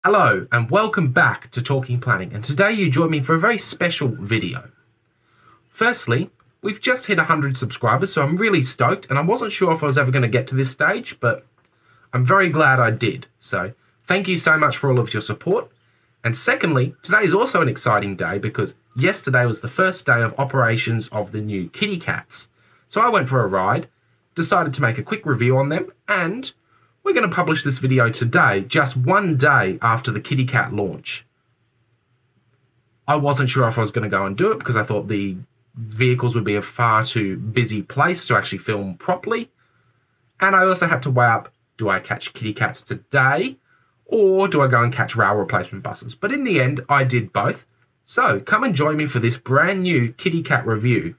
Hello and welcome back to Talking Planning, and today you join me for a very special video. Firstly, we've just hit 100 subscribers, so I'm really stoked, and I wasn't sure if I was ever going to get to this stage, but I'm very glad I did. So thank you so much for all of your support. And secondly, today is also an exciting day because yesterday was the first day of operations of the new KittyCats. So I went for a ride, decided to make a quick review on them, and we're going to publish this video today, just one day after the KittyCat launch. I wasn't sure if I was going to go and do it because I thought the vehicles would be a far too busy place to actually film properly. And I also had to weigh up, do I catch KittyCats today or do I go and catch rail replacement buses? But in the end, I did both. So come and join me for this brand new KittyCat review.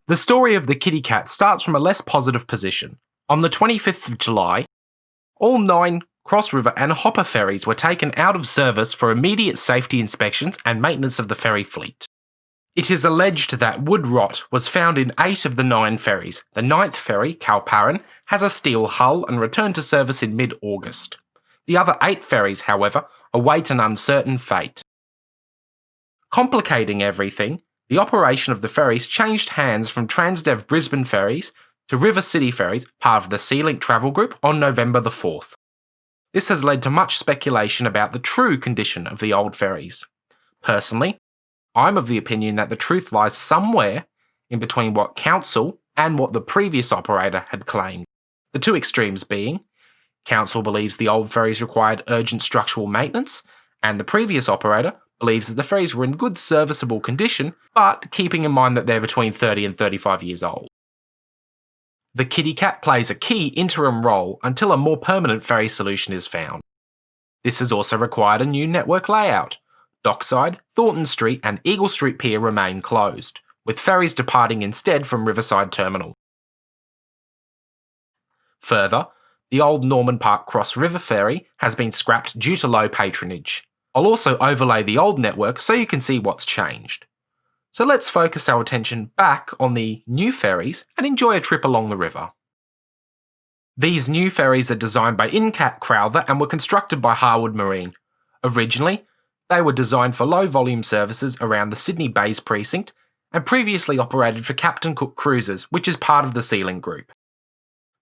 The story of the KittyCat starts from a less positive position. On the 25th of July, all 9 Cross River and Hopper ferries were taken out of service for immediate safety inspections and maintenance of the ferry fleet. It is alleged that wood rot was found in 8 of the 9 ferries. The 9th ferry, Calparan, has a steel hull and returned to service in mid-August. The other 8 ferries, however, await an uncertain fate. Complicating everything, the operation of the ferries changed hands from Transdev Brisbane Ferries to River City Ferries, part of the SeaLink Travel Group, on November the 4th. This has led to much speculation about the true condition of the old ferries. Personally, I'm of the opinion that the truth lies somewhere in between what Council and what the previous operator had claimed. The two extremes being, Council believes the old ferries required urgent structural maintenance, and the previous operator believes that the ferries were in good serviceable condition, but keeping in mind that they're between 30 and 35 years old. The KittyCat plays a key interim role until a more permanent ferry solution is found. This has also required a new network layout. Dockside, Thornton Street and Eagle Street Pier remain closed, with ferries departing instead from Riverside Terminal. Further, the old Norman Park Cross River ferry has been scrapped due to low patronage. I'll also overlay the old network so you can see what's changed. So let's focus our attention back on the new ferries and enjoy a trip along the river. These new ferries are designed by Incat Crowther and were constructed by Harwood Marine. Originally, they were designed for low-volume services around the Sydney Bays precinct and previously operated for Captain Cook Cruises, which is part of the SeaLink Group.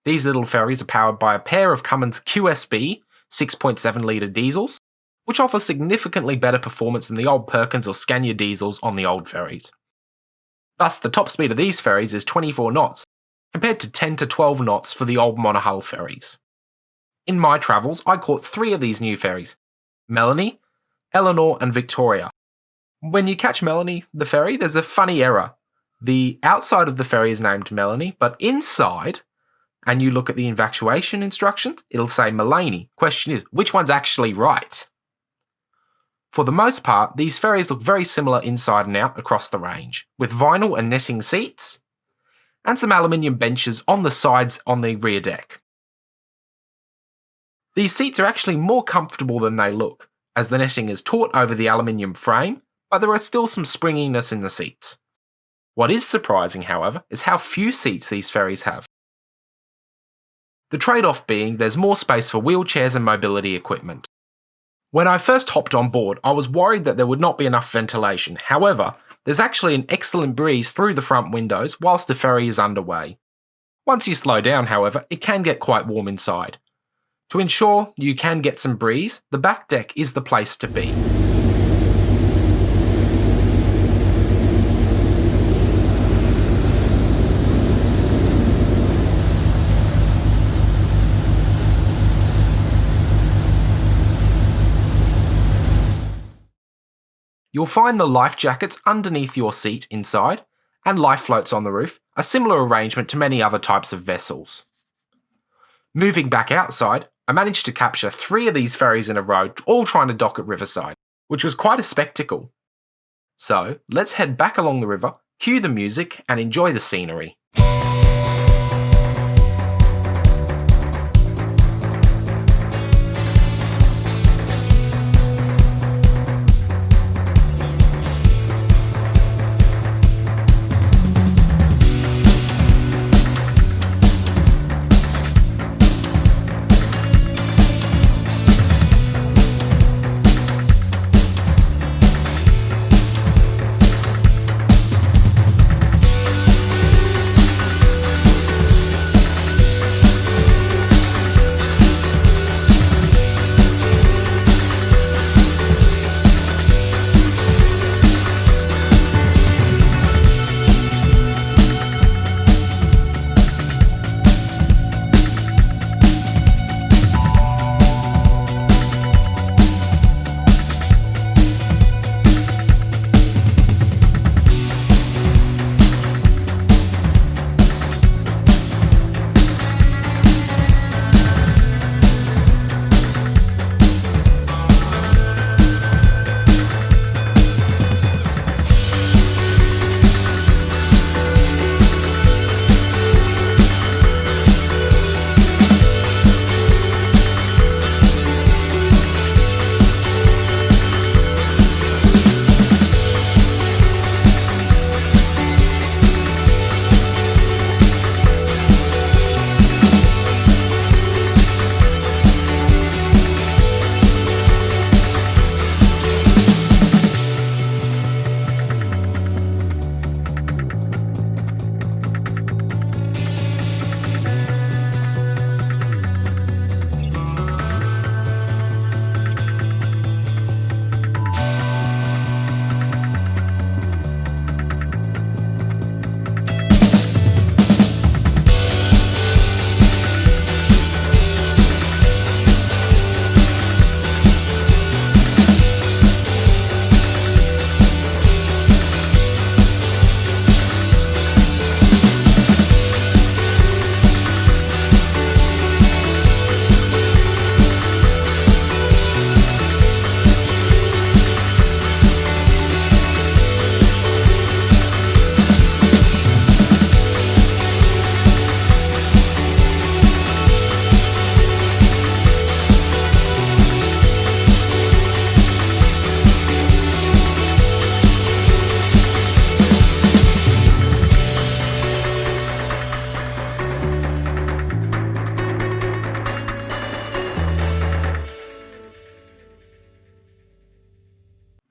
These little ferries are powered by a pair of Cummins QSB 6.7 litre diesels, which offer significantly better performance than the old Perkins or Scania diesels on the old ferries. Thus, the top speed of these ferries is 24 knots, compared to 10 to 12 knots for the old monohull ferries. In my travels, I caught 3 of these new ferries: Melanie, Eleanor and Victoria. When you catch Melanie, the ferry, there's a funny error. The outside of the ferry is named Melanie, but inside, and you look at the evacuation instructions, it'll say Melanie. Question is, which one's actually right? For the most part, these ferries look very similar inside and out across the range, with vinyl and netting seats, and some aluminium benches on the sides on the rear deck. These seats are actually more comfortable than they look, as the netting is taut over the aluminium frame, but there are still some springiness in the seats. What is surprising, however, is how few seats these ferries have. The trade-off being there's more space for wheelchairs and mobility equipment. When I first hopped on board, I was worried that there would not be enough ventilation. However, there's actually an excellent breeze through the front windows whilst the ferry is underway. Once you slow down, however, it can get quite warm inside. To ensure you can get some breeze, the back deck is the place to be. You'll find the life jackets underneath your seat inside, and life floats on the roof, a similar arrangement to many other types of vessels. Moving back outside, I managed to capture 3 of these ferries in a row, all trying to dock at Riverside, which was quite a spectacle. So, let's head back along the river, cue the music, and enjoy the scenery.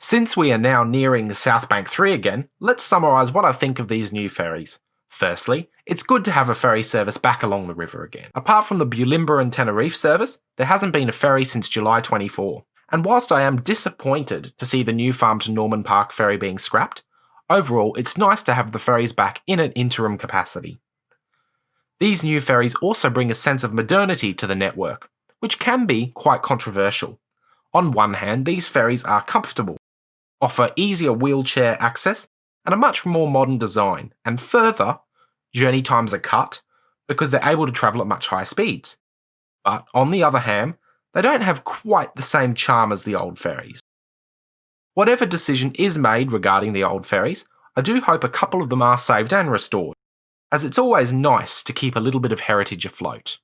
Since we are now nearing South Bank 3 again, let's summarise what I think of these new ferries. Firstly, it's good to have a ferry service back along the river again. Apart from the Bulimba and Tenerife service, there hasn't been a ferry since July 24. And whilst I am disappointed to see the New Farm to Norman Park ferry being scrapped, overall it's nice to have the ferries back in an interim capacity. These new ferries also bring a sense of modernity to the network, which can be quite controversial. On one hand, these ferries are comfortable, offer easier wheelchair access, and a much more modern design, and further, journey times are cut because they're able to travel at much higher speeds. But on the other hand, they don't have quite the same charm as the old ferries. Whatever decision is made regarding the old ferries, I do hope a couple of them are saved and restored, as it's always nice to keep a little bit of heritage afloat.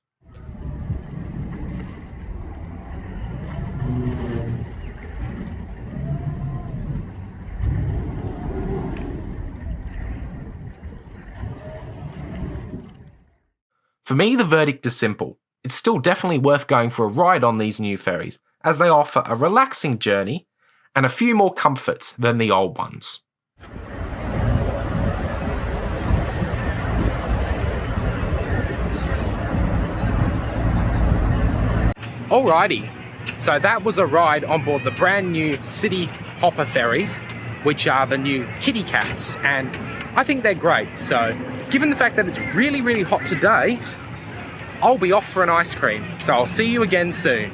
For me, the verdict is simple. It's still definitely worth going for a ride on these new ferries, as they offer a relaxing journey and a few more comforts than the old ones. Alrighty, so that was a ride on board the brand new CityHopper ferries, which are the new KittyCats, and I think they're great. So given the fact that it's really hot today, I'll be off for an ice cream. So I'll see you again soon.